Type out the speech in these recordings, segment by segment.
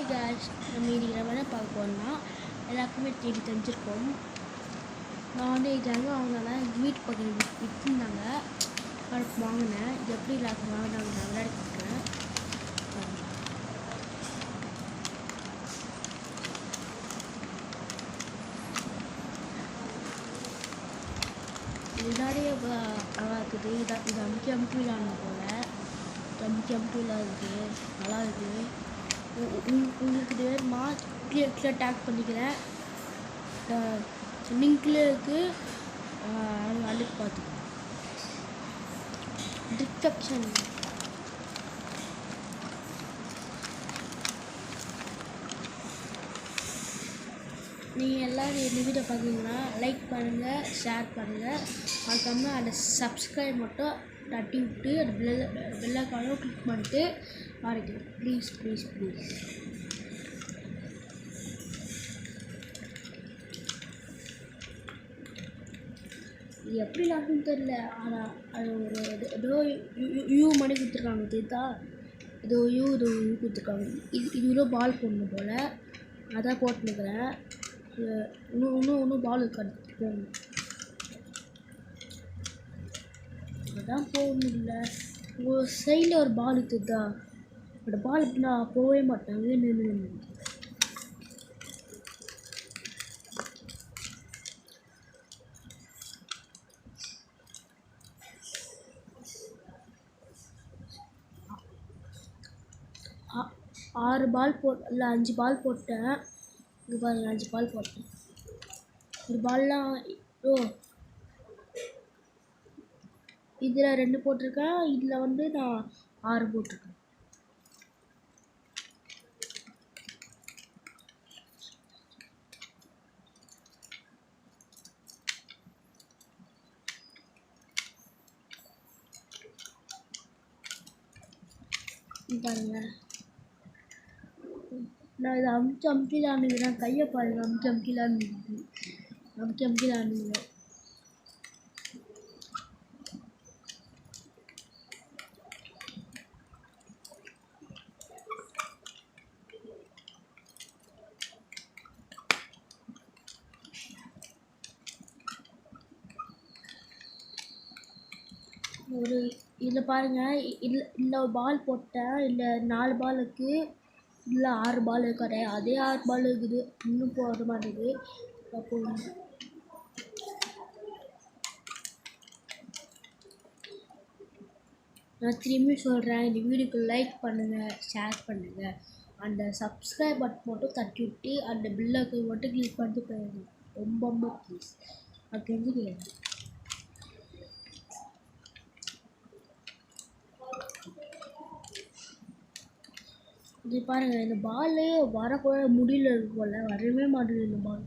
Case நம்ம இன்னைக்கு நம்ம என்ன பார்க்க போகிறோம்னா எல்லாருக்குமே தெரிஞ்சிருக்கோம். நான் வந்து இதாங்க வாங்கினேன், எங்கள் வீட்டு பக்கம் விற்றுருந்தாங்க, அதுக்கு வாங்கினேன். இது எப்படி எல்லாருக்கும் வாங்கினாங்க நான் விளையாடி கொடுக்குறேன். முன்னாடியே நல்லா இருக்குது. இது அமுக்கி விளாடணும் போல். அமுக்கி விளாடுறது நல்லா இருக்குது. உங்களுக்கு இது வேணுமா? கீழே டேக் பண்ணிக்கிறேன், லிங்க்ல இருக்குது, அழுக்கு பார்த்து டிஸ்கிரிப்ஷன். நீங்கள் எல்லோரும் இந்த வீடியோ பார்த்தீங்கன்னா லைக் பண்ணுங்கள், ஷேர் பண்ணுங்கள், அதுக்கப்புறமா அதை சப்ஸ்கிரைப் மட்டும் தட்டி விட்டு அந்த பெல்லைக்கானும் கிளிக் பண்ணிட்டு பாருங்க. ப்ளீஸ். இது எப்படி லாக்குன்னு தெரில, ஆனால் அது ஒரு ஏதோ யூ மணி கொடுத்துருக்காங்க தெரியுதா? ஏதோ யூ கொடுத்துருக்காங்க. இது பால் போடணும் போல், அதான் போட்டுனுக்கிறேன். இன்னும் பால் இருக்காது போகணும், அதான் போக முடியல. உங்கள் சைடில் ஒரு பால் இருக்குதா? அந்த பால் நான் போகவே மாட்டேன், நின்று. ஆறு பால் இல்லை 5 பால் போட்டேன். இங்கே பாருங்கள், 5 பால் போட்டேன். ஒரு பால்லாம் இதில் 2 போட்டிருக்கேன், இதில் வந்து நான் 6 போட்டிருக்கேன். பாருங்க, நான் இதை அமுக்கி விளாண்டுக்கிறேன். கையை பாருங்க, அமுக்கி விளாண்டுக்கிறேன். ஒரு இதில் பாருங்கள், இல்லை ஒரு பால் போட்டேன், இல்லை 4 பால் இருக்குது, இல்லை 6 பால் இருக்காது. அதே 6 பால் இருக்குது, இன்னும் போட மாட்டேங்குது. அப்போ நான் திரும்பி சொல்கிறேன், இந்த வீடியோக்கு லைக் பண்ணுங்கள், ஷேர் பண்ணுங்கள், அந்த சப்ஸ்கிரைப் பட்டன் மட்டும் தட்டி விட்டு அந்த பில்லுக்கு மட்டும் கிளிக் பண்ணிட்டு போயிடணும். ரொம்ப ப்ளீஸ், அது தெரிஞ்சுக்கிறேன். இது பாருங்கள், இந்த பால் வரக்கூட முடியல போல், வரவே மாட்டேங்குது இந்த பால்.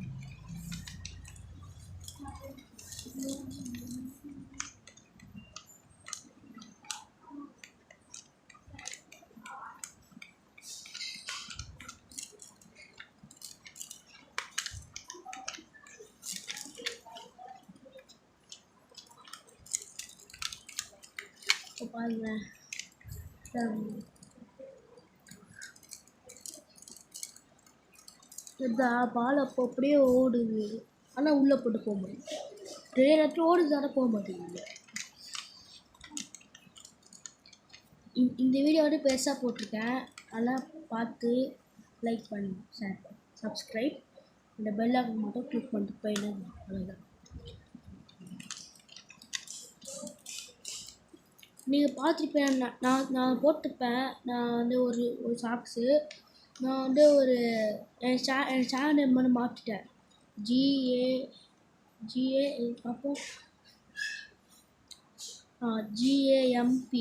பாருங்களேன், இந்த பால் அப்போ அப்படியே ஓடுது, ஆனால் உள்ளே போட்டு போக முடியும். நிறைய நேரத்தில் ஓடுது, ஆனால் போக மாட்டேங்குது. இந்த வீடியோ வந்து பெருசாக போட்டிருக்கேன், அதெல்லாம் பார்த்து லைக் பண்ணி ஷேர் பண்ணி சப்ஸ்கிரைப், இந்த பெல் ஐக்கான் மட்டும் கிளிக் பண்ணிட்டு போயிடணும். அவ்வளோதான். நீங்கள் பார்த்துருப்பேன், நான் போட்டிருப்பேன். நான் வந்து ஒரு சாக்ஸு, நான் வந்து என் சேனல் நேம் வந்து மாற்றிட்டேன். GA அப்போ GAMP